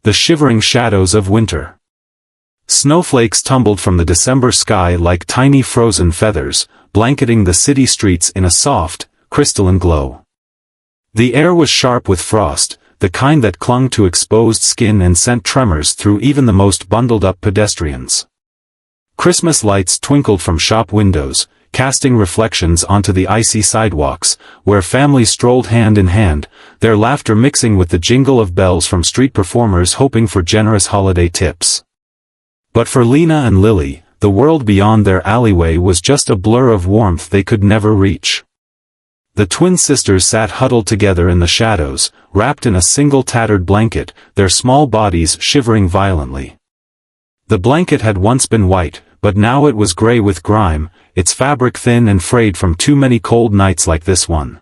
The shivering shadows of winter. Snowflakes tumbled from the December sky like tiny frozen feathers, blanketing the city streets in a soft, crystalline glow. The air was sharp with frost, the kind that clung to exposed skin and sent tremors through even the most bundled-up pedestrians. Christmas lights twinkled from shop windows, casting reflections onto the icy sidewalks, where families strolled hand in hand, their laughter mixing with the jingle of bells from street performers hoping for generous holiday tips. But for Lena and Lily, the world beyond their alleyway was just a blur of warmth they could never reach. The twin sisters sat huddled together in the shadows, wrapped in a single tattered blanket, their small bodies shivering violently. The blanket had once been white, but now it was gray with grime, its fabric thin and frayed from too many cold nights like this one.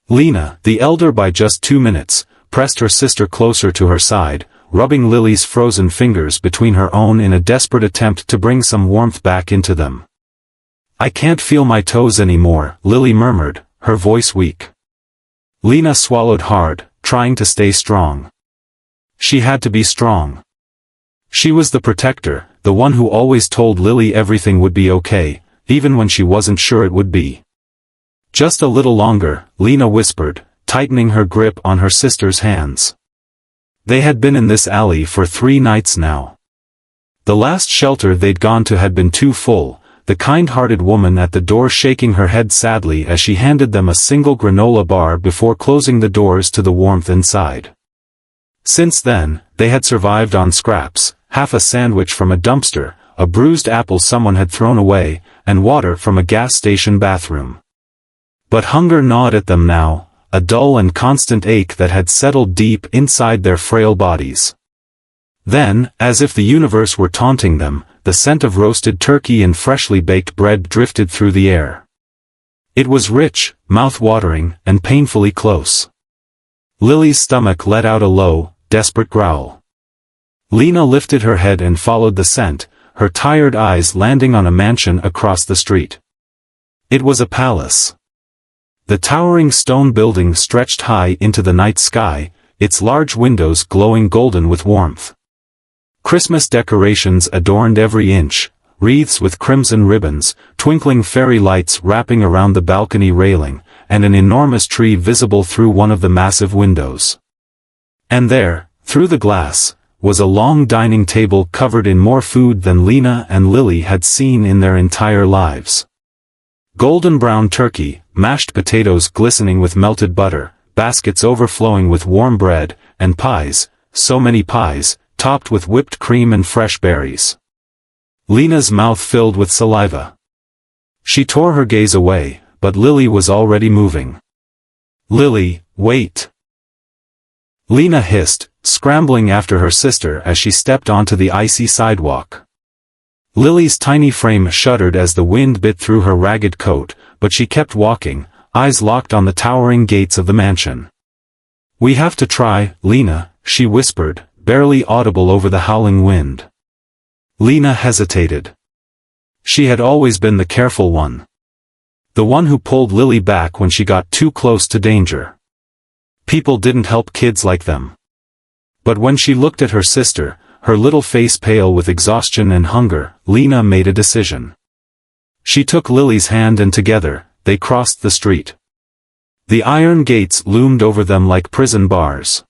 Lena, the elder by just 2 minutes, pressed her sister closer to her side, rubbing Lily's frozen fingers between her own in a desperate attempt to bring some warmth back into them. "I can't feel my toes anymore," Lily murmured, her voice weak. Lena swallowed hard, trying to stay strong. She had to be strong. She was the protector, the one who always told Lily everything would be okay, even when she wasn't sure it would be. "Just a little longer," Lena whispered, tightening her grip on her sister's hands. They had been in this alley for 3 nights now. The last shelter they'd gone to had been too full, the kind-hearted woman at the door shaking her head sadly as she handed them a single granola bar before closing the doors to the warmth inside. Since then, they had survived on scraps, half a sandwich from a dumpster, a bruised apple someone had thrown away, and water from a gas station bathroom. But hunger gnawed at them now, a dull and constant ache that had settled deep inside their frail bodies. Then, as if the universe were taunting them, the scent of roasted turkey and freshly baked bread drifted through the air. It was rich, mouth-watering, and painfully close. Lily's stomach let out a low, desperate growl. Lena lifted her head and followed the scent, her tired eyes landing on a mansion across the street. It was a palace. The towering stone building stretched high into the night sky, its large windows glowing golden with warmth. Christmas decorations adorned every inch, wreaths with crimson ribbons, twinkling fairy lights wrapping around the balcony railing, and an enormous tree visible through one of the massive windows. And there, through the glass, was a long dining table covered in more food than Lena and Lily had seen in their entire lives. Golden brown turkey, mashed potatoes glistening with melted butter, baskets overflowing with warm bread, and pies, so many pies, topped with whipped cream and fresh berries. Lena's mouth filled with saliva. She tore her gaze away, but Lily was already moving. "Lily, wait!" Lena hissed, scrambling after her sister as she stepped onto the icy sidewalk. Lily's tiny frame shuddered as the wind bit through her ragged coat, but she kept walking, eyes locked on the towering gates of the mansion. "We have to try, Lena," she whispered, barely audible over the howling wind. Lena hesitated. She had always been the careful one. The one who pulled Lily back when she got too close to danger. People didn't help kids like them. But when she looked at her sister, her little face pale with exhaustion and hunger, Lena made a decision. She took Lily's hand and together, they crossed the street. The iron gates loomed over them like prison bars.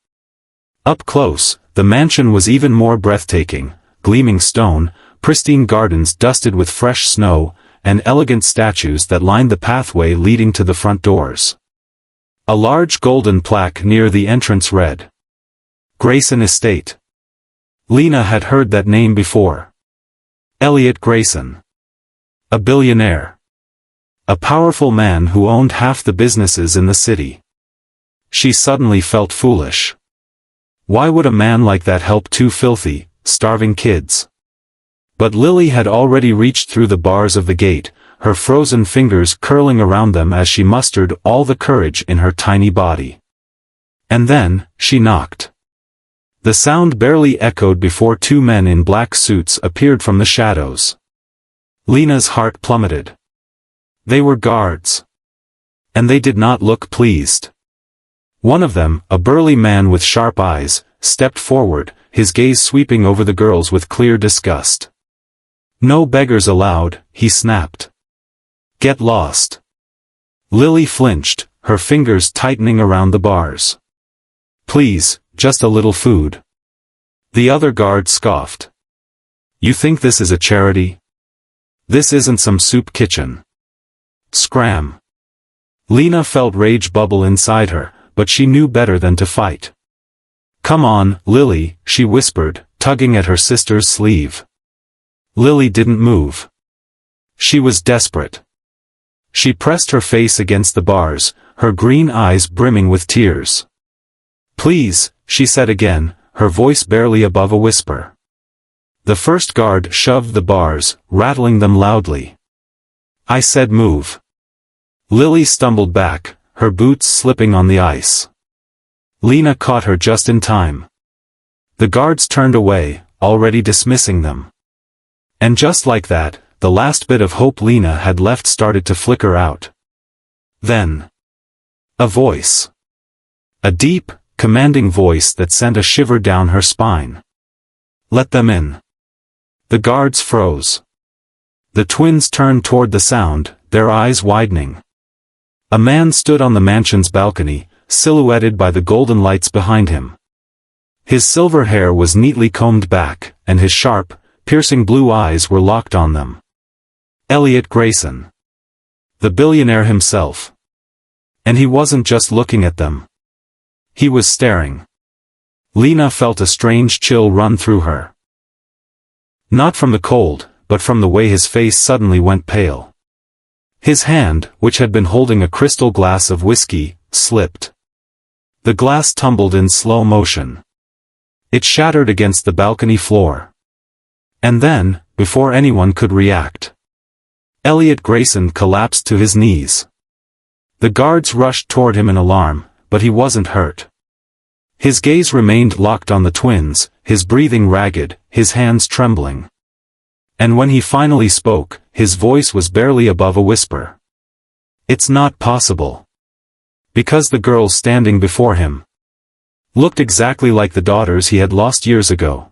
Up close, the mansion was even more breathtaking, gleaming stone, pristine gardens dusted with fresh snow, and elegant statues that lined the pathway leading to the front doors. A large golden plaque near the entrance read, "Grayson Estate." Lena had heard that name before. Elliot Grayson. A billionaire. A powerful man who owned half the businesses in the city. She suddenly felt foolish. Why would a man like that help 2 filthy, starving kids? But Lily had already reached through the bars of the gate, her frozen fingers curling around them as she mustered all the courage in her tiny body. And then, she knocked. The sound barely echoed before 2 men in black suits appeared from the shadows. Lena's heart plummeted. They were guards. And they did not look pleased. One of them, a burly man with sharp eyes, stepped forward, his gaze sweeping over the girls with clear disgust. "No beggars allowed," he snapped. "Get lost." Lily flinched, her fingers tightening around the bars. "Please, just a little food." The other guard scoffed. "You think this is a charity? This isn't some soup kitchen." Scram. Lena felt rage bubble inside her, but she knew better than to fight. "Come on, Lily," she whispered, tugging at her sister's sleeve. Lily didn't move. She was desperate. She pressed her face against the bars, her green eyes brimming with tears. "Please," she said again, her voice barely above a whisper. The first guard shoved the bars, rattling them loudly. "I said move." Lily stumbled back, her boots slipping on the ice. Lena caught her just in time. The guards turned away, already dismissing them. And just like that, the last bit of hope Lena had left started to flicker out. Then, a voice. A deep, commanding voice that sent a shiver down her spine. "Let them in." The guards froze. The twins turned toward the sound, their eyes widening. A man stood on the mansion's balcony, silhouetted by the golden lights behind him. His silver hair was neatly combed back, and his sharp, piercing blue eyes were locked on them. Elliot Grayson. The billionaire himself. And he wasn't just looking at them. He was staring. Lena felt a strange chill run through her. Not from the cold, but from the way his face suddenly went pale. His hand, which had been holding a crystal glass of whiskey, slipped. The glass tumbled in slow motion. It shattered against the balcony floor. And then, before anyone could react, Elliot Grayson collapsed to his knees. The guards rushed toward him in alarm, but he wasn't hurt. His gaze remained locked on the twins, his breathing ragged, his hands trembling. And when he finally spoke, his voice was barely above a whisper. "It's not possible." Because the girls standing before him looked exactly like the daughters he had lost years ago.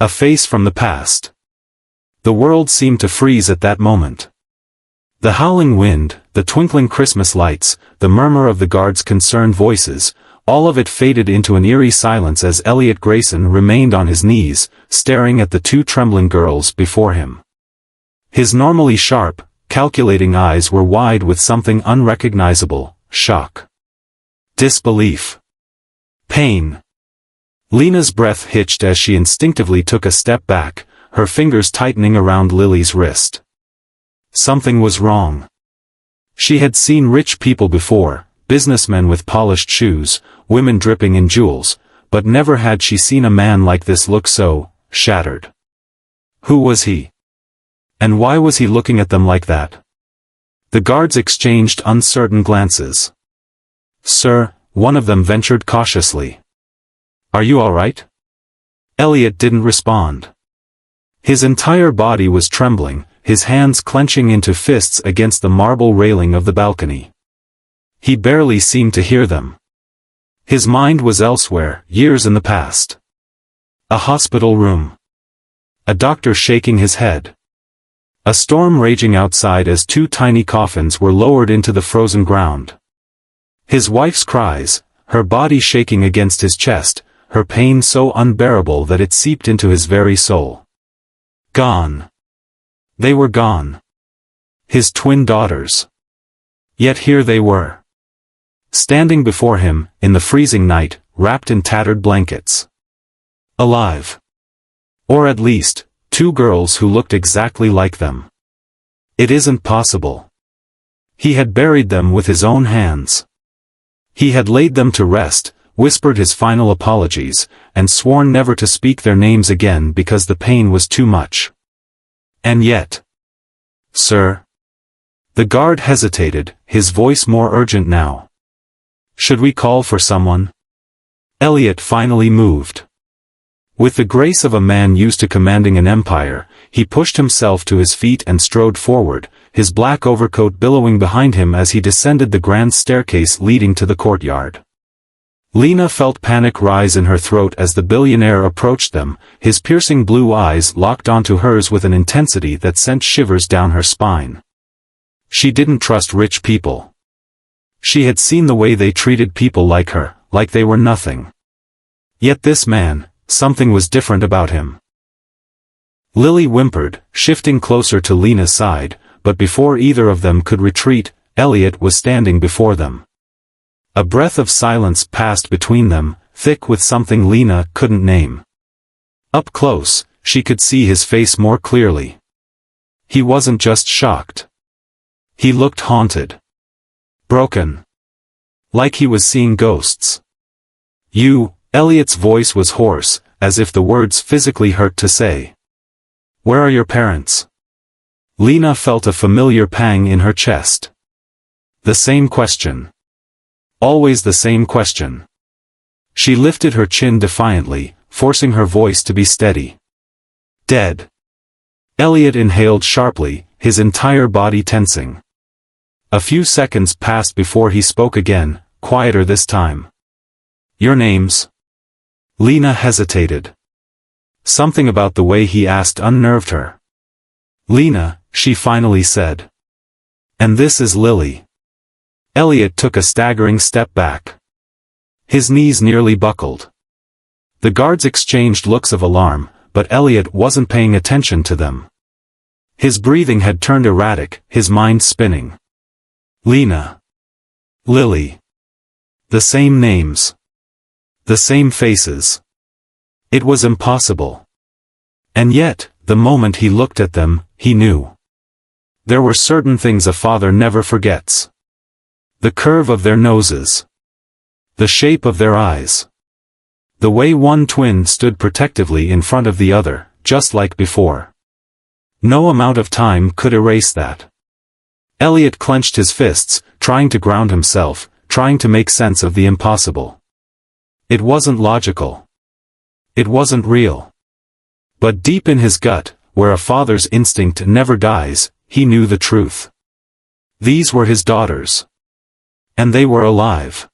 A face from the past. The world seemed to freeze at that moment. The howling wind, the twinkling Christmas lights, the murmur of the guards' concerned voices, all of it faded into an eerie silence as Elliot Grayson remained on his knees, staring at the two trembling girls before him. His normally sharp, calculating eyes were wide with something unrecognizable: shock, disbelief, pain. Lena's breath hitched as she instinctively took a step back, her fingers tightening around Lily's wrist. Something was wrong. She had seen rich people before, businessmen with polished shoes, women dripping in jewels, but never had she seen a man like this look so shattered. Who was he? And why was he looking at them like that? The guards exchanged uncertain glances. "Sir," one of them ventured cautiously. "Are you all right?" Elliot didn't respond. His entire body was trembling, his hands clenching into fists against the marble railing of the balcony. He barely seemed to hear them. His mind was elsewhere, years in the past. A hospital room. A doctor shaking his head. A storm raging outside as two tiny coffins were lowered into the frozen ground. His wife's cries, her body shaking against his chest, her pain so unbearable that it seeped into his very soul. Gone. They were gone. His twin daughters. Yet here they were. Standing before him, in the freezing night, wrapped in tattered blankets. Alive. Or at least, two girls who looked exactly like them. It isn't possible. He had buried them with his own hands. He had laid them to rest, whispered his final apologies, and sworn never to speak their names again because the pain was too much. And yet... "Sir?" The guard hesitated, his voice more urgent now. "Should we call for someone?" Elliot finally moved. With the grace of a man used to commanding an empire, he pushed himself to his feet and strode forward, his black overcoat billowing behind him as he descended the grand staircase leading to the courtyard. Lena felt panic rise in her throat as the billionaire approached them, his piercing blue eyes locked onto hers with an intensity that sent shivers down her spine. She didn't trust rich people. She had seen the way they treated people like her, like they were nothing. Yet this man, something was different about him. Lily whimpered, shifting closer to Lena's side, but before either of them could retreat, Elliot was standing before them. A breath of silence passed between them, thick with something Lena couldn't name. Up close, she could see his face more clearly. He wasn't just shocked. He looked haunted. Broken. Like he was seeing ghosts. "You," Elliot's voice was hoarse, as if the words physically hurt to say. "Where are your parents?" Lena felt a familiar pang in her chest. The same question. Always the same question. She lifted her chin defiantly, forcing her voice to be steady. "Dead." Elliot inhaled sharply, his entire body tensing. A few seconds passed before he spoke again, quieter this time. "Your names?" Lena hesitated. Something about the way he asked unnerved her. "Lena," she finally said. "And this is Lily." Elliot took a staggering step back. His knees nearly buckled. The guards exchanged looks of alarm, but Elliot wasn't paying attention to them. His breathing had turned erratic, his mind spinning. Lena. Lily. The same names. The same faces. It was impossible. And yet, the moment he looked at them, he knew. There were certain things a father never forgets. The curve of their noses. The shape of their eyes. The way one twin stood protectively in front of the other, just like before. No amount of time could erase that. Elliot clenched his fists, trying to ground himself, trying to make sense of the impossible. It wasn't logical. It wasn't real. But deep in his gut, where a father's instinct never dies, he knew the truth. These were his daughters. And they were alive.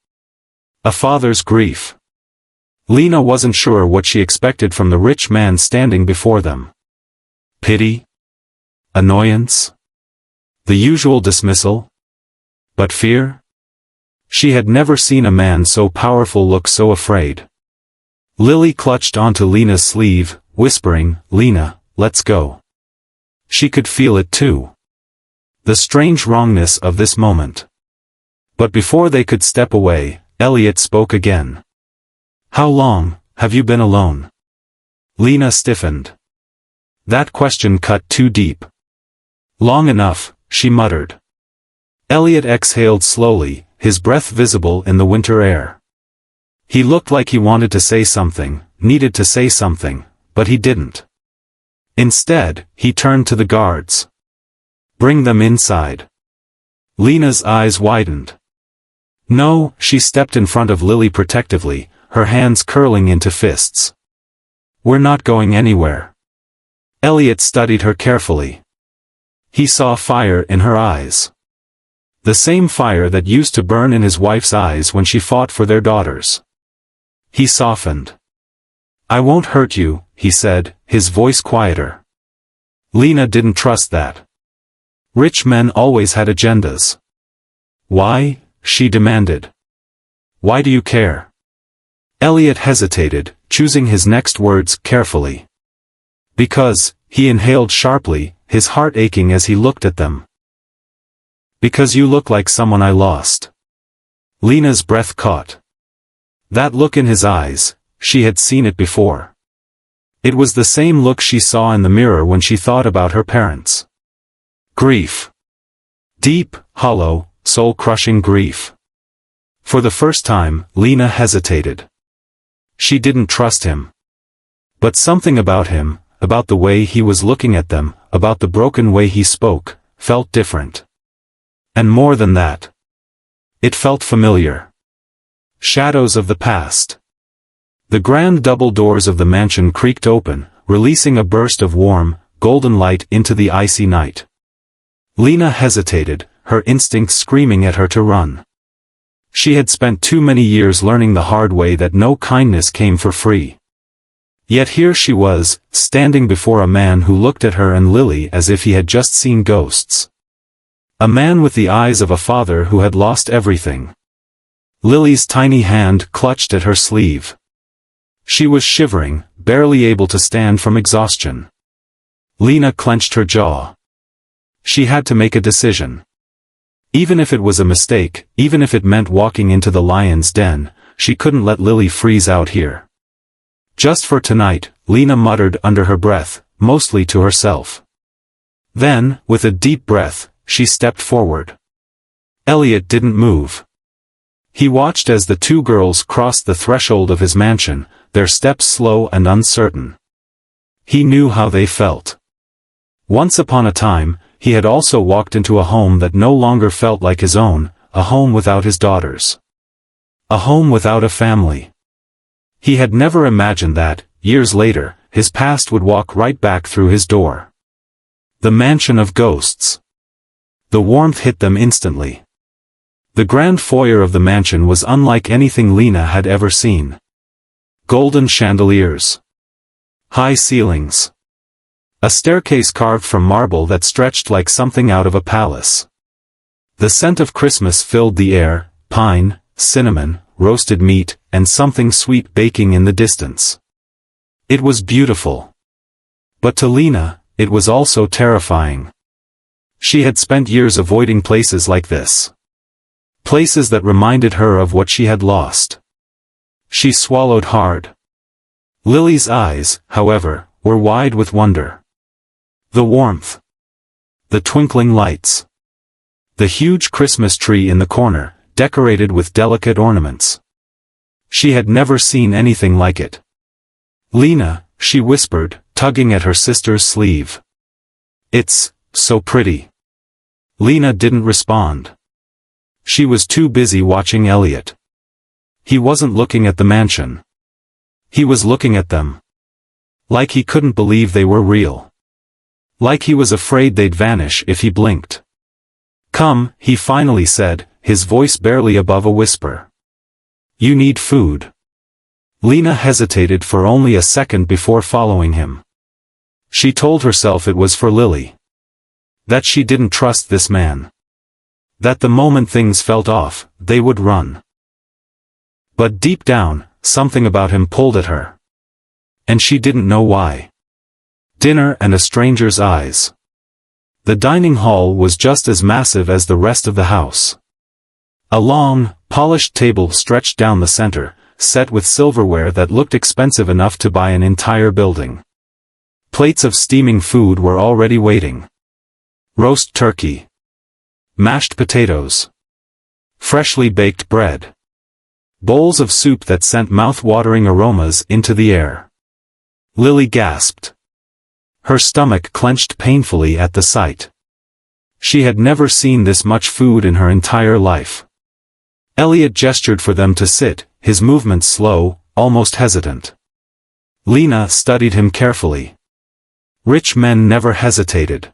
A father's grief. Lena wasn't sure what she expected from the rich man standing before them. Pity? Annoyance? The usual dismissal? But fear? She had never seen a man so powerful look so afraid. Lily clutched onto Lena's sleeve, whispering, "Lena, let's go." She could feel it too. The strange wrongness of this moment. But before they could step away, Elliot spoke again. "How long have you been alone?" Lena stiffened. That question cut too deep. "Long enough," she muttered. Elliot exhaled slowly, his breath visible in the winter air. He looked like he wanted to say something, needed to say something, but he didn't. Instead, he turned to the guards. "Bring them inside." Lena's eyes widened. "No," she stepped in front of Lily protectively, her hands curling into fists. "We're not going anywhere." Elliot studied her carefully. He saw fire in her eyes. The same fire that used to burn in his wife's eyes when she fought for their daughters. He softened. "I won't hurt you," he said, his voice quieter. Lena didn't trust that. Rich men always had agendas. "Why?" she demanded. "Why do you care?" Elliot hesitated, choosing his next words carefully. "Because," he inhaled sharply, his heart aching as he looked at them. "Because you look like someone I lost." Lena's breath caught. That look in his eyes, she had seen it before. It was the same look she saw in the mirror when she thought about her parents. Grief. Deep, hollow, soul-crushing grief. For the first time, Lena hesitated. She didn't trust him. But something about him, about the way he was looking at them, about the broken way he spoke, felt different. And more than that. It felt familiar. Shadows of the past. The grand double doors of the mansion creaked open, releasing a burst of warm, golden light into the icy night. Lena hesitated, her instincts screaming at her to run. She had spent too many years learning the hard way that no kindness came for free. Yet here she was, standing before a man who looked at her and Lily as if he had just seen ghosts. A man with the eyes of a father who had lost everything. Lily's tiny hand clutched at her sleeve. She was shivering, barely able to stand from exhaustion. Lena clenched her jaw. She had to make a decision. Even if it was a mistake, even if it meant walking into the lion's den, she couldn't let Lily freeze out here. Just for tonight, Lena muttered under her breath, mostly to herself. Then, with a deep breath, she stepped forward. Elliot didn't move. He watched as the two girls crossed the threshold of his mansion, their steps slow and uncertain. He knew how they felt. Once upon a time, he had also walked into a home that no longer felt like his own, a home without his daughters. A home without a family. He had never imagined that, years later, his past would walk right back through his door. The mansion of ghosts. The warmth hit them instantly. The grand foyer of the mansion was unlike anything Lena had ever seen. Golden chandeliers. High ceilings. A staircase carved from marble that stretched like something out of a palace. The scent of Christmas filled the air, pine, cinnamon, roasted meat, and something sweet baking in the distance. It was beautiful. But to Lena, it was also terrifying. She had spent years avoiding places like this. Places that reminded her of what she had lost. She swallowed hard. Lily's eyes, however, were wide with wonder. The warmth. The twinkling lights. The huge Christmas tree in the corner, decorated with delicate ornaments. She had never seen anything like it. Lena, she whispered, tugging at her sister's sleeve. It's so pretty. Lena didn't respond. She was too busy watching Elliot. He wasn't looking at the mansion. He was looking at them. Like he couldn't believe they were real. Like he was afraid they'd vanish if he blinked. Come, he finally said, his voice barely above a whisper. You need food. Lena hesitated for only a second before following him. She told herself it was for Lily. That she didn't trust this man. That the moment things felt off, they would run. But deep down, something about him pulled at her. And she didn't know why. Dinner and a stranger's eyes. The dining hall was just as massive as the rest of the house. A long, polished table stretched down the center, set with silverware that looked expensive enough to buy an entire building. Plates of steaming food were already waiting. Roast turkey. Mashed potatoes. Freshly baked bread. Bowls of soup that sent mouth-watering aromas into the air. Lily gasped. Her stomach clenched painfully at the sight. She had never seen this much food in her entire life. Elliot gestured for them to sit, his movements slow, almost hesitant. Lena studied him carefully. Rich men never hesitated.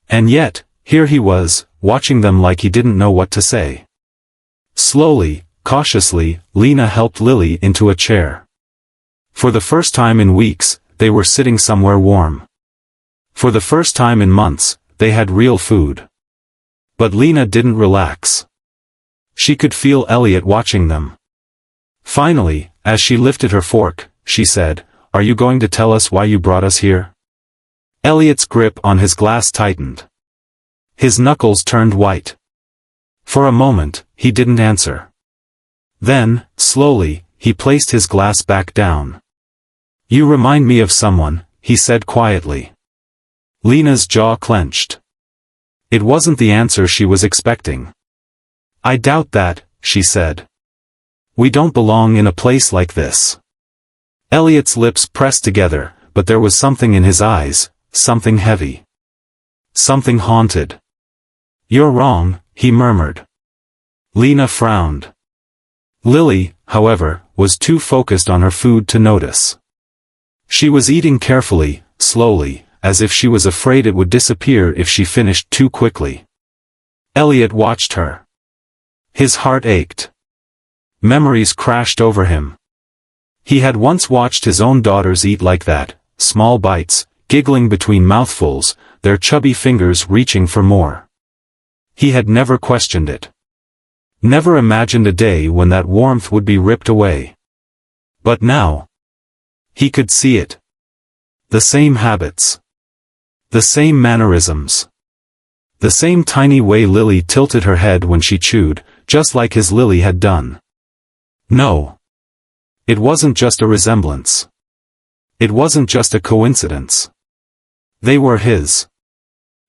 And yet, here he was, watching them like he didn't know what to say. Slowly, cautiously, Lena helped Lily into a chair. For the first time in weeks, they were sitting somewhere warm. For the first time in months, they had real food. But Lena didn't relax. She could feel Elliot watching them. Finally, as she lifted her fork, she said, "Are you going to tell us why you brought us here?" Elliot's grip on his glass tightened. His knuckles turned white. For a moment, he didn't answer. Then, slowly, he placed his glass back down. "You remind me of someone," he said quietly. Lena's jaw clenched. It wasn't the answer she was expecting. "I doubt that," she said. "We don't belong in a place like this." Elliot's lips pressed together, but there was something in his eyes, something heavy. Something haunted. "You're wrong," he murmured. Lena frowned. Lily, however, was too focused on her food to notice. She was eating carefully, slowly, as if she was afraid it would disappear if she finished too quickly. Elliot watched her. His heart ached. Memories crashed over him. He had once watched his own daughters eat like that, small bites, giggling between mouthfuls, their chubby fingers reaching for more. He had never questioned it. Never imagined a day when that warmth would be ripped away. But now, he could see it. The same habits. The same mannerisms. The same tiny way Lily tilted her head when she chewed, just like his Lily had done. No. It wasn't just a resemblance. It wasn't just a coincidence. They were his.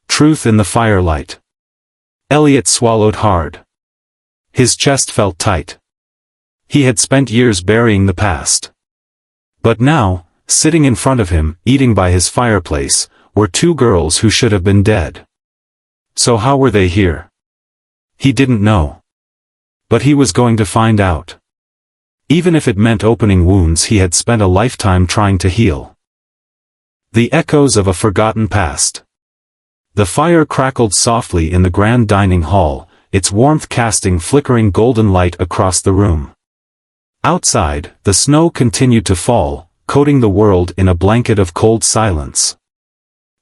Truth in the firelight. Elliot swallowed hard. His chest felt tight. He had spent years burying the past. But now, sitting in front of him, eating by his fireplace, were two girls who should have been dead. So how were they here? He didn't know. But he was going to find out. Even if it meant opening wounds he had spent a lifetime trying to heal. The echoes of a forgotten past. The fire crackled softly in the grand dining hall, its warmth casting flickering golden light across the room. Outside, the snow continued to fall, coating the world in a blanket of cold silence.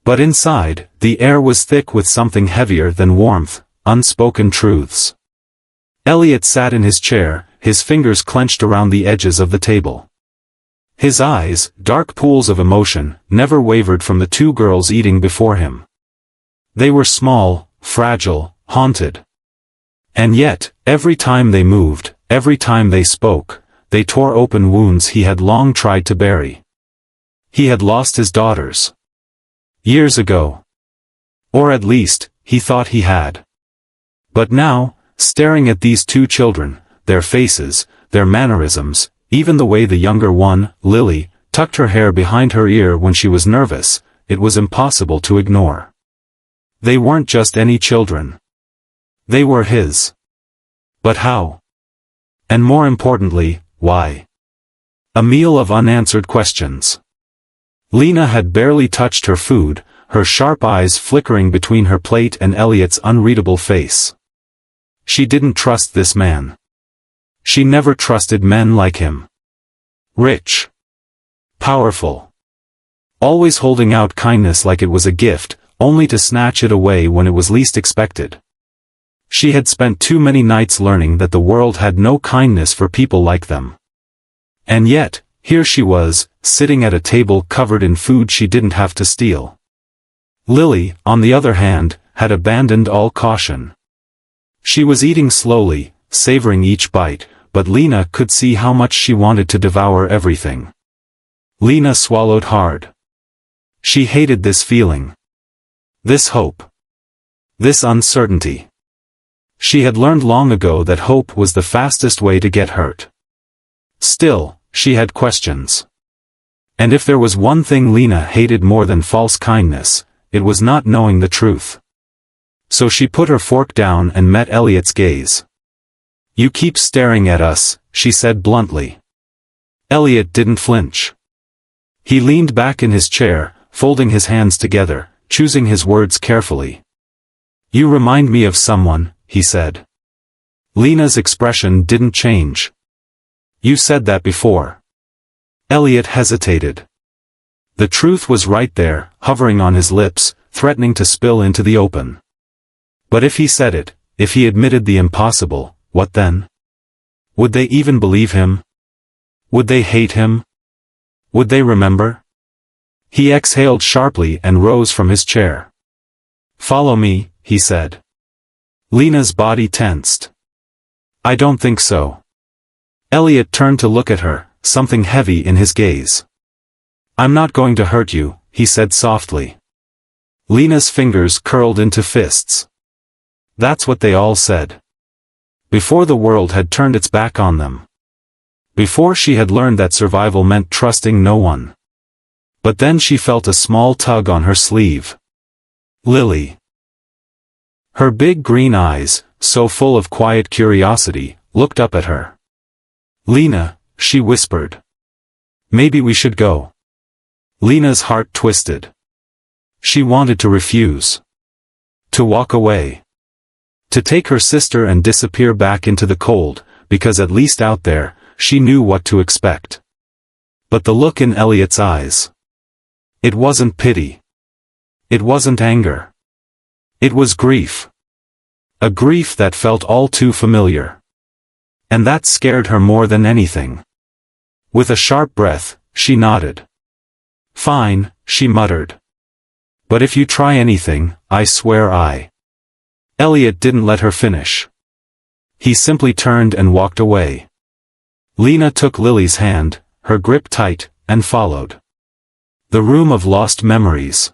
But inside, the air was thick with something heavier than warmth, unspoken truths. Elliot sat in his chair, his fingers clenched around the edges of the table. His eyes, dark pools of emotion, never wavered from the two girls eating before him. They were small, fragile, haunted. And yet, every time they moved, every time they spoke, they tore open wounds he had long tried to bury. He had lost his daughters. Years ago. Or at least, he thought he had. But now, staring at these two children, their faces, their mannerisms, even the way the younger one, Lily, tucked her hair behind her ear when she was nervous, it was impossible to ignore. They weren't just any children. They were his. But how? And more importantly, why? A meal of unanswered questions. Lena had barely touched her food, her sharp eyes flickering between her plate and Elliot's unreadable face. She didn't trust this man. She never trusted men like him. Rich. Powerful. Always holding out kindness like it was a gift, only to snatch it away when it was least expected. She had spent too many nights learning that the world had no kindness for people like them. And yet, here she was, sitting at a table covered in food she didn't have to steal. Lily, on the other hand, had abandoned all caution. She was eating slowly, savoring each bite, but Lena could see how much she wanted to devour everything. Lena swallowed hard. She hated this feeling. This hope. This uncertainty. She had learned long ago that hope was the fastest way to get hurt. Still, she had questions. And if there was one thing Lena hated more than false kindness, it was not knowing the truth. So she put her fork down and met Elliot's gaze. "You keep staring at us," she said bluntly. Elliot didn't flinch. He leaned back in his chair, folding his hands together, choosing his words carefully. "You remind me of someone," he said. Lena's expression didn't change. "You said that before." Elliot hesitated. The truth was right there, hovering on his lips, threatening to spill into the open. But if he said it, if he admitted the impossible, what then? Would they even believe him? Would they hate him? Would they remember? He exhaled sharply and rose from his chair. "Follow me," he said. Lena's body tensed. "I don't think so." Elliot turned to look at her, something heavy in his gaze. "I'm not going to hurt you," he said softly. Lena's fingers curled into fists. That's what they all said. Before the world had turned its back on them. Before she had learned that survival meant trusting no one. But then she felt a small tug on her sleeve. Lily. Her big green eyes, so full of quiet curiosity, looked up at her. "Lena," she whispered. "Maybe we should go." Lena's heart twisted. She wanted to refuse. To walk away. To take her sister and disappear back into the cold, because at least out there, she knew what to expect. But the look in Elliot's eyes. It wasn't pity. It wasn't anger. It was grief. A grief that felt all too familiar. And that scared her more than anything. With a sharp breath, she nodded. "Fine," she muttered. "But if you try anything, I swear I..." Elliot didn't let her finish. He simply turned and walked away. Lena took Lily's hand, her grip tight, and followed. The room of lost memories.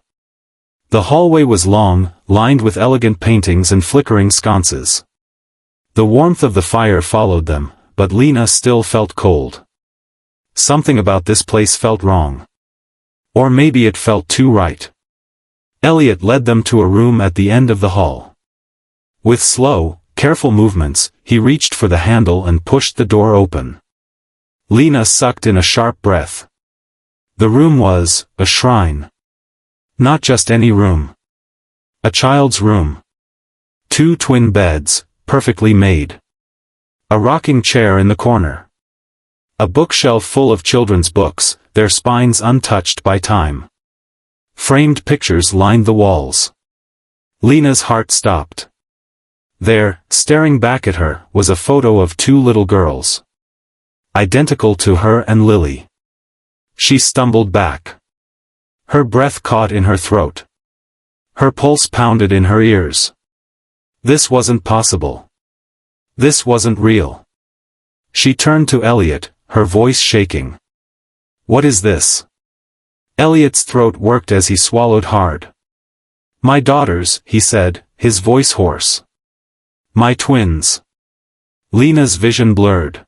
The hallway was long, lined with elegant paintings and flickering sconces. The warmth of the fire followed them, but Lena still felt cold. Something about this place felt wrong. Or maybe it felt too right. Elliot led them to a room at the end of the hall. With slow, careful movements, he reached for the handle and pushed the door open. Lena sucked in a sharp breath. The room was a shrine. Not just any room. A child's room. 2 twin beds, perfectly made. A rocking chair in the corner. A bookshelf full of children's books, their spines untouched by time. Framed pictures lined the walls. Lena's heart stopped. There, staring back at her, was a photo of 2 little girls. Identical to her and Lily. She stumbled back. Her breath caught in her throat. Her pulse pounded in her ears. This wasn't possible. This wasn't real. She turned to Elliot, her voice shaking. "What is this?" Elliot's throat worked as he swallowed hard. "My daughters," he said, his voice hoarse. "My twins." Lena's vision blurred.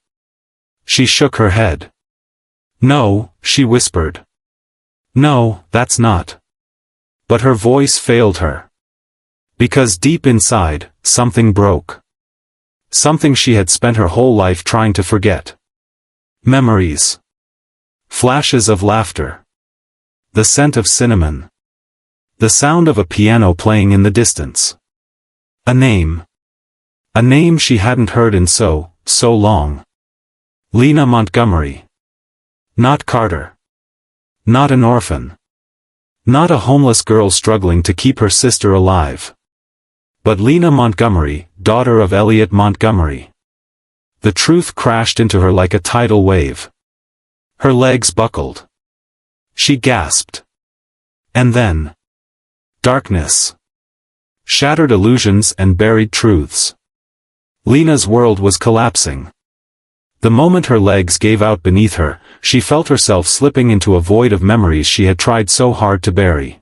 She shook her head. "No," she whispered. "No, that's not." But her voice failed her. Because deep inside, something broke. Something she had spent her whole life trying to forget. Memories. Flashes of laughter. The scent of cinnamon. The sound of a piano playing in the distance. A name. A name she hadn't heard in so long. Lena Montgomery. Not Carter. Not an orphan. Not a homeless girl struggling to keep her sister alive. But Lena Montgomery, daughter of Elliot Montgomery. The truth crashed into her like a tidal wave. Her legs buckled. She gasped. And then. Darkness. Shattered illusions and buried truths. Lena's world was collapsing. The moment her legs gave out beneath her, she felt herself slipping into a void of memories she had tried so hard to bury.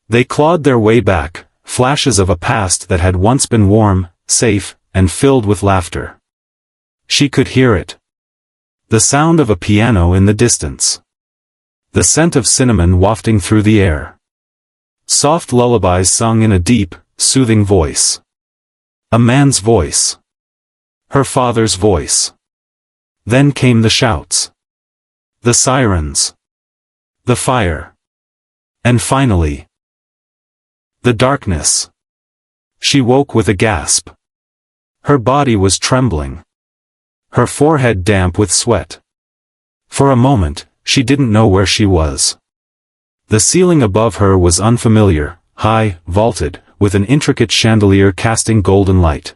They clawed their way back, flashes of a past that had once been warm, safe, and filled with laughter. She could hear it. The sound of a piano in the distance. The scent of cinnamon wafting through the air. Soft lullabies sung in a deep, soothing voice. A man's voice. Her father's voice. Then came the shouts. The sirens. The fire. And finally, the darkness. She woke with a gasp. Her body was trembling. Her forehead damp with sweat. For a moment, she didn't know where she was. The ceiling above her was unfamiliar, high, vaulted, with an intricate chandelier casting golden light.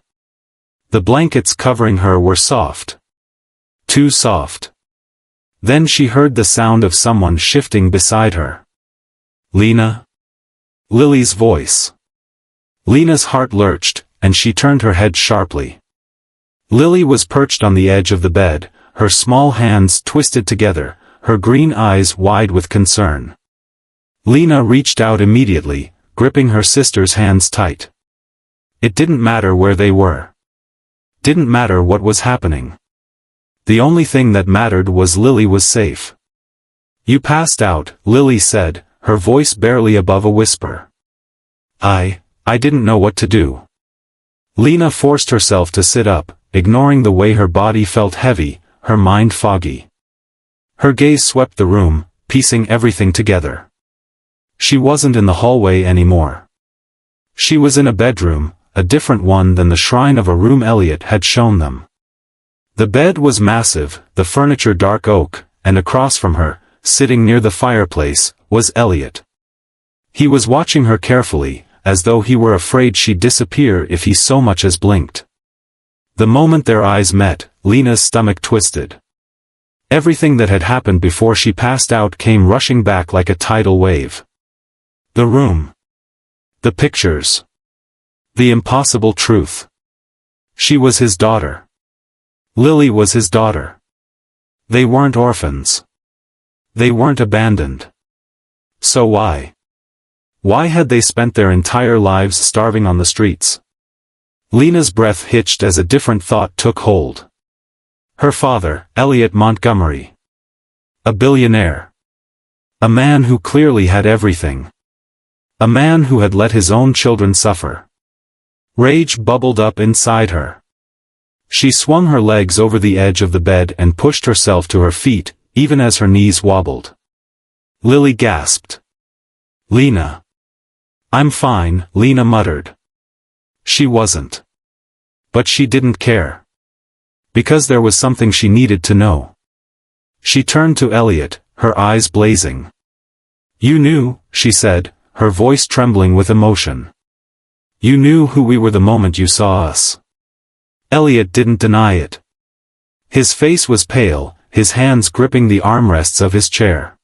The blankets covering her were soft. Too soft. Then she heard the sound of someone shifting beside her. Lena? Lily's voice. Lena's heart lurched, and she turned her head sharply. Lily was perched on the edge of the bed, her small hands twisted together, her green eyes wide with concern. Lena reached out immediately, gripping her sister's hands tight. It didn't matter where they were. Didn't matter what was happening. The only thing that mattered was Lily was safe. "You passed out," Lily said, her voice barely above a whisper. I didn't know what to do." Lena forced herself to sit up, ignoring the way her body felt heavy, her mind foggy. Her gaze swept the room, piecing everything together. She wasn't in the hallway anymore. She was in a bedroom, a different one than the shrine of a room Elliot had shown them. The bed was massive, the furniture dark oak, and across from her, sitting near the fireplace, was Elliot. He was watching her carefully, as though he were afraid she'd disappear if he so much as blinked. The moment their eyes met, Lena's stomach twisted. Everything that had happened before she passed out came rushing back like a tidal wave. The room. The pictures. The impossible truth. She was his daughter. Lily was his daughter. They weren't orphans. They weren't abandoned. So why? Why had they spent their entire lives starving on the streets? Lena's breath hitched as a different thought took hold. Her father, Elliot Montgomery. A billionaire. A man who clearly had everything. A man who had let his own children suffer. Rage bubbled up inside her. She swung her legs over the edge of the bed and pushed herself to her feet, even as her knees wobbled. Lily gasped. "Lena." "I'm fine," Lena muttered. She wasn't. But she didn't care. Because there was something she needed to know. She turned to Elliot, her eyes blazing. "You knew," she said, her voice trembling with emotion. "You knew who we were the moment you saw us." Elliot didn't deny it. His face was pale, his hands gripping the armrests of his chair.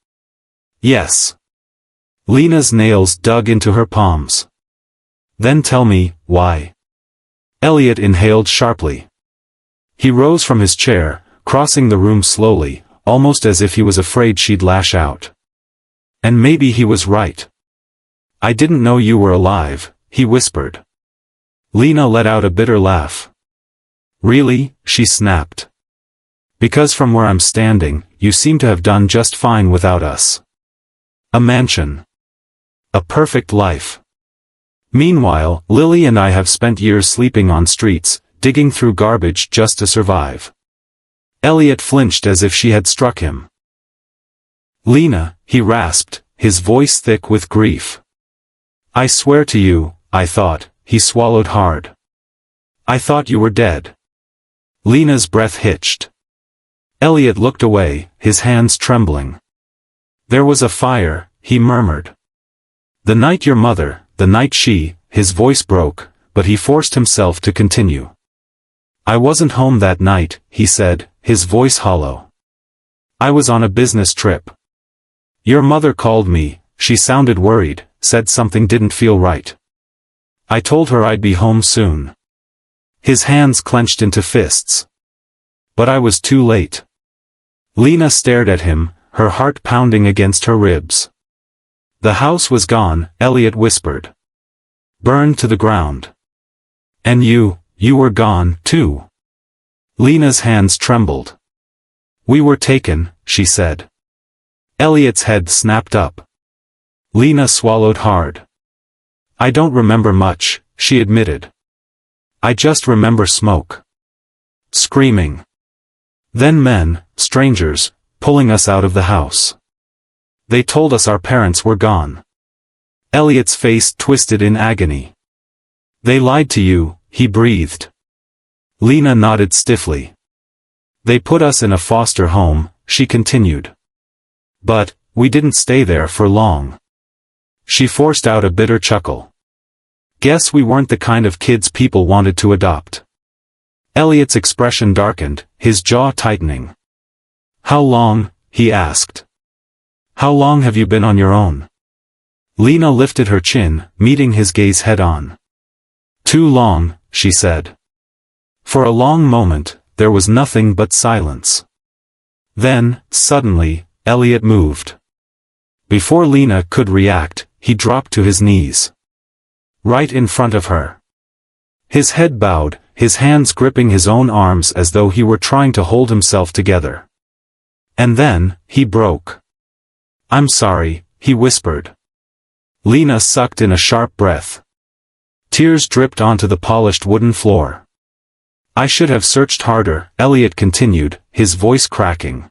"Yes." Lena's nails dug into her palms. "Then tell me, why?" Elliot inhaled sharply. He rose from his chair, crossing the room slowly, almost as if he was afraid she'd lash out. And maybe he was right. "I didn't know you were alive," he whispered. Lena let out a bitter laugh. "Really?" she snapped. "Because from where I'm standing, you seem to have done just fine without us. A mansion. A perfect life. Meanwhile, Lily and I have spent years sleeping on streets, digging through garbage just to survive." Elliot flinched as if she had struck him. "Lena," he rasped, his voice thick with grief. "I swear to you, I thought," he swallowed hard. "I thought you were dead." Lena's breath hitched. Elliot looked away, his hands trembling. "There was a fire," he murmured. "The night your mother, the night she," his voice broke, but he forced himself to continue. "I wasn't home that night," he said, his voice hollow. "I was on a business trip. Your mother called me, she sounded worried, said something didn't feel right. I told her I'd be home soon." His hands clenched into fists. "But I was too late." Lena stared at him, her heart pounding against her ribs. "The house was gone," Elliot whispered. "Burned to the ground. And you were gone, too." Lena's hands trembled. "We were taken," she said. Elliot's head snapped up. Lena swallowed hard. "I don't remember much," she admitted. "I just remember smoke. Screaming. Then men, strangers, pulling us out of the house. They told us our parents were gone." Elliot's face twisted in agony. "They lied to you," he breathed. Lena nodded stiffly. "They put us in a foster home," she continued. "But, we didn't stay there for long." She forced out a bitter chuckle. "Guess we weren't the kind of kids people wanted to adopt." Elliot's expression darkened, his jaw tightening. "How long?" he asked. "How long have you been on your own?" Lena lifted her chin, meeting his gaze head-on. "Too long," she said. For a long moment, there was nothing but silence. Then, suddenly, Elliot moved. Before Lena could react, he dropped to his knees. Right in front of her. His head bowed, his hands gripping his own arms as though he were trying to hold himself together. And then, he broke. "I'm sorry," he whispered. Lena sucked in a sharp breath. Tears dripped onto the polished wooden floor. "I should have searched harder," Elliot continued, his voice cracking.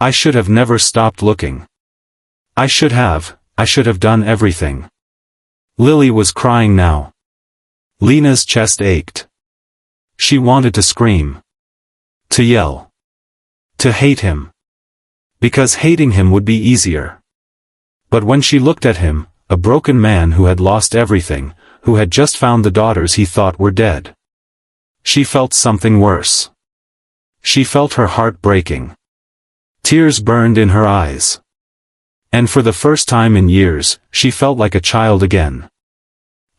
"I should have never stopped looking. I should have done everything." Lily was crying now. Lena's chest ached. She wanted to scream. To yell. To hate him. Because hating him would be easier. But when she looked at him, a broken man who had lost everything, who had just found the daughters he thought were dead, she felt something worse. She felt her heart breaking. Tears burned in her eyes. And for the first time in years, she felt like a child again.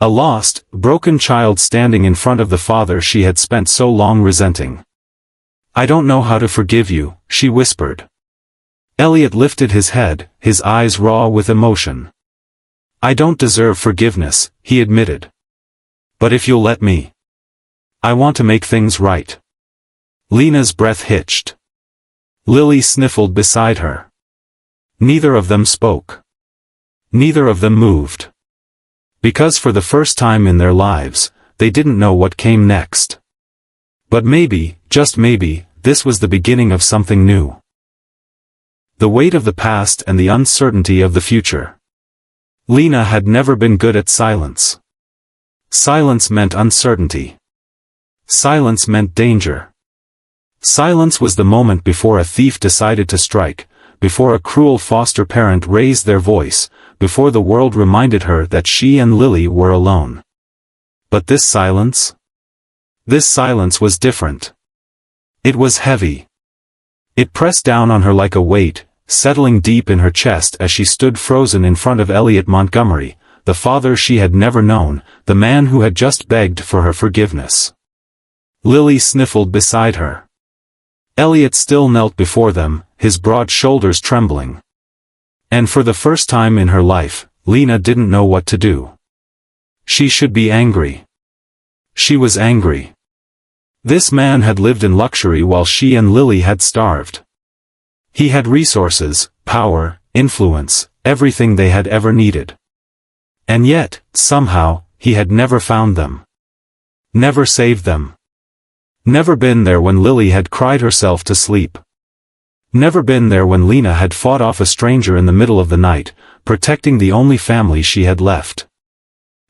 A lost, broken child standing in front of the father she had spent so long resenting. "I don't know how to forgive you," she whispered. Elliot lifted his head, his eyes raw with emotion. "I don't deserve forgiveness," he admitted. "But if you'll let me. I want to make things right." Lena's breath hitched. Lily sniffled beside her. Neither of them spoke. Neither of them moved. Because for the first time in their lives, they didn't know what came next. But maybe, just maybe, this was the beginning of something new. The weight of the past and the uncertainty of the future. Lena had never been good at silence. Silence meant uncertainty. Silence meant danger. Silence was the moment before a thief decided to strike, before a cruel foster parent raised their voice, before the world reminded her that she and Lily were alone. But this silence? This silence was different. It was heavy. It pressed down on her like a weight, settling deep in her chest as she stood frozen in front of Elliot Montgomery, the father she had never known, the man who had just begged for her forgiveness. Lily sniffled beside her. Elliot still knelt before them, his broad shoulders trembling. And for the first time in her life, Lena didn't know what to do. She should be angry. She was angry. This man had lived in luxury while she and Lily had starved. He had resources, power, influence, everything they had ever needed. And yet, somehow, he had never found them. Never saved them. Never been there when Lily had cried herself to sleep. Never been there when Lena had fought off a stranger in the middle of the night, protecting the only family she had left.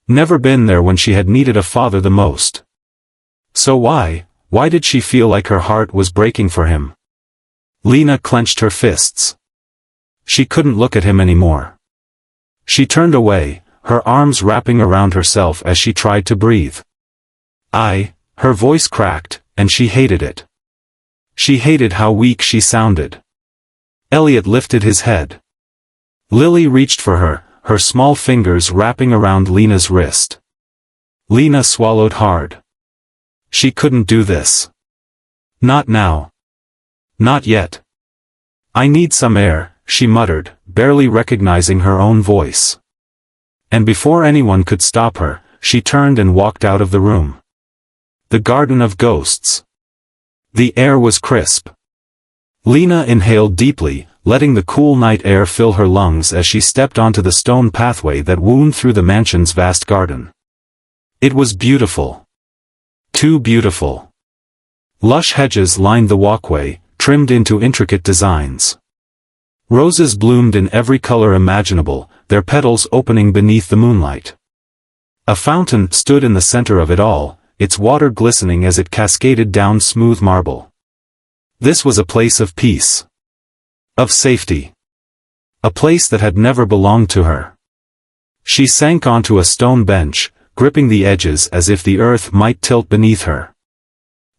Never been there when she had needed a father the most. So why did she feel like her heart was breaking for him? Lena clenched her fists. She couldn't look at him anymore. She turned away, her arms wrapping around herself as she tried to breathe. Her voice cracked, and she hated it. She hated how weak she sounded. Elliot lifted his head. Lily reached for her, her small fingers wrapping around Lena's wrist. Lena swallowed hard. She couldn't do this. Not now. Not yet. "I need some air," she muttered, barely recognizing her own voice. And before anyone could stop her, she turned and walked out of the room. The Garden of Ghosts. The air was crisp. Lena inhaled deeply, letting the cool night air fill her lungs as she stepped onto the stone pathway that wound through the mansion's vast garden. It was beautiful. Too beautiful. Lush hedges lined the walkway, trimmed into intricate designs. Roses bloomed in every color imaginable, their petals opening beneath the moonlight. A fountain stood in the center of it all, its water glistening as it cascaded down smooth marble. This was a place of peace. Of safety. A place that had never belonged to her. She sank onto a stone bench, gripping the edges as if the earth might tilt beneath her.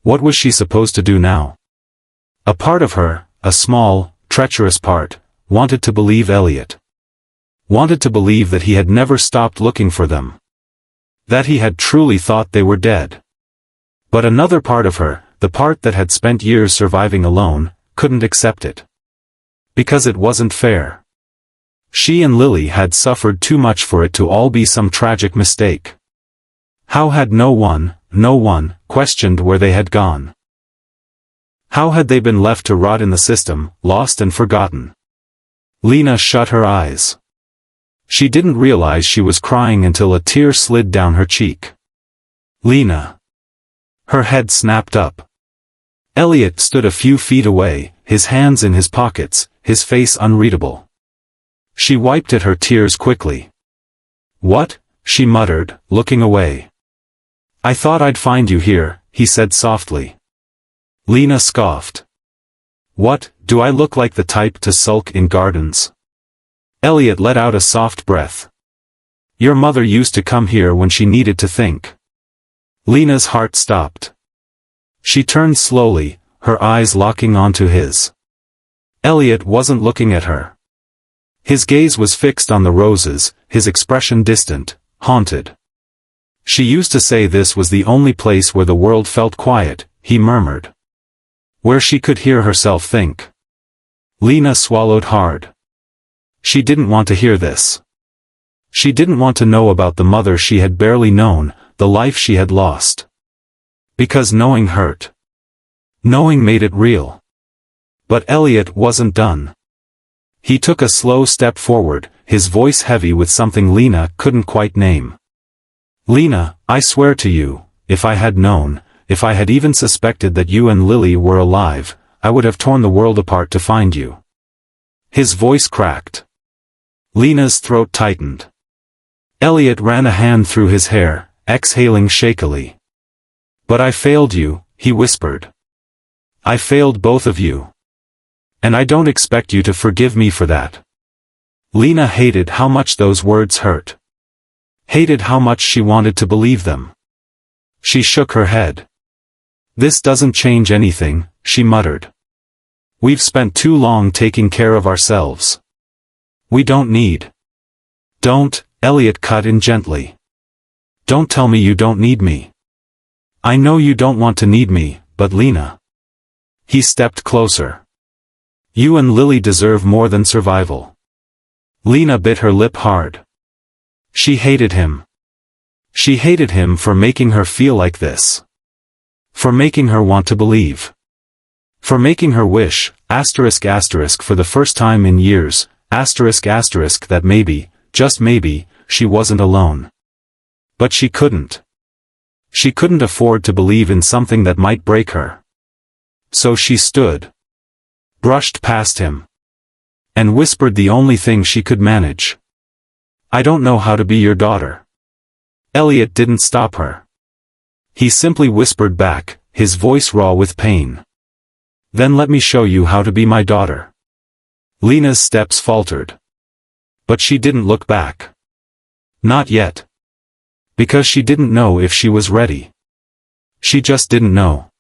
What was she supposed to do now? A part of her, a small, treacherous part, wanted to believe Elliot. Wanted to believe that he had never stopped looking for them. That he had truly thought they were dead. But another part of her, the part that had spent years surviving alone, couldn't accept it. Because it wasn't fair. She and Lily had suffered too much for it to all be some tragic mistake. How had no one, questioned where they had gone? How had they been left to rot in the system, lost and forgotten? Lena shut her eyes. She didn't realize she was crying until a tear slid down her cheek. Lena. Her head snapped up. Elliot stood a few feet away, his hands in his pockets, his face unreadable. She wiped at her tears quickly. "What?" she muttered, looking away. "I thought I'd find you here," he said softly. Lena scoffed. What, do I look like the type to sulk in gardens? Elliot let out a soft breath. Your mother used to come here when she needed to think. Lena's heart stopped. She turned slowly, her eyes locking onto his. Elliot wasn't looking at her. His gaze was fixed on the roses, his expression distant, haunted. She used to say this was the only place where the world felt quiet, he murmured. Where she could hear herself think. Lena swallowed hard. She didn't want to hear this. She didn't want to know about the mother she had barely known, the life she had lost. Because knowing hurt. Knowing made it real. But Elliot wasn't done. He took a slow step forward, his voice heavy with something Lena couldn't quite name. Lena, I swear to you, if I had known, if I had even suspected that you and Lily were alive, I would have torn the world apart to find you. His voice cracked. Lena's throat tightened. Elliot ran a hand through his hair, exhaling shakily. But I failed you, he whispered. I failed both of you. And I don't expect you to forgive me for that. Lena hated how much those words hurt. Hated how much she wanted to believe them. She shook her head. This doesn't change anything, she muttered. We've spent too long taking care of ourselves. We don't need. Don't, Elliot cut in gently. Don't tell me you don't need me. I know you don't want to need me, but Lena. He stepped closer. You and Lily deserve more than survival. Lena bit her lip hard. She hated him. She hated him for making her feel like this. For making her want to believe. For making her wish, for the first time in years, that maybe, just maybe, she wasn't alone. But she couldn't. She couldn't afford to believe in something that might break her. So she stood. Brushed past him. And whispered the only thing she could manage. I don't know how to be your daughter. Elliot didn't stop her. He simply whispered back, his voice raw with pain. Then let me show you how to be my daughter. Lena's steps faltered. But she didn't look back. Not yet. Because she didn't know if she was ready. She just didn't know.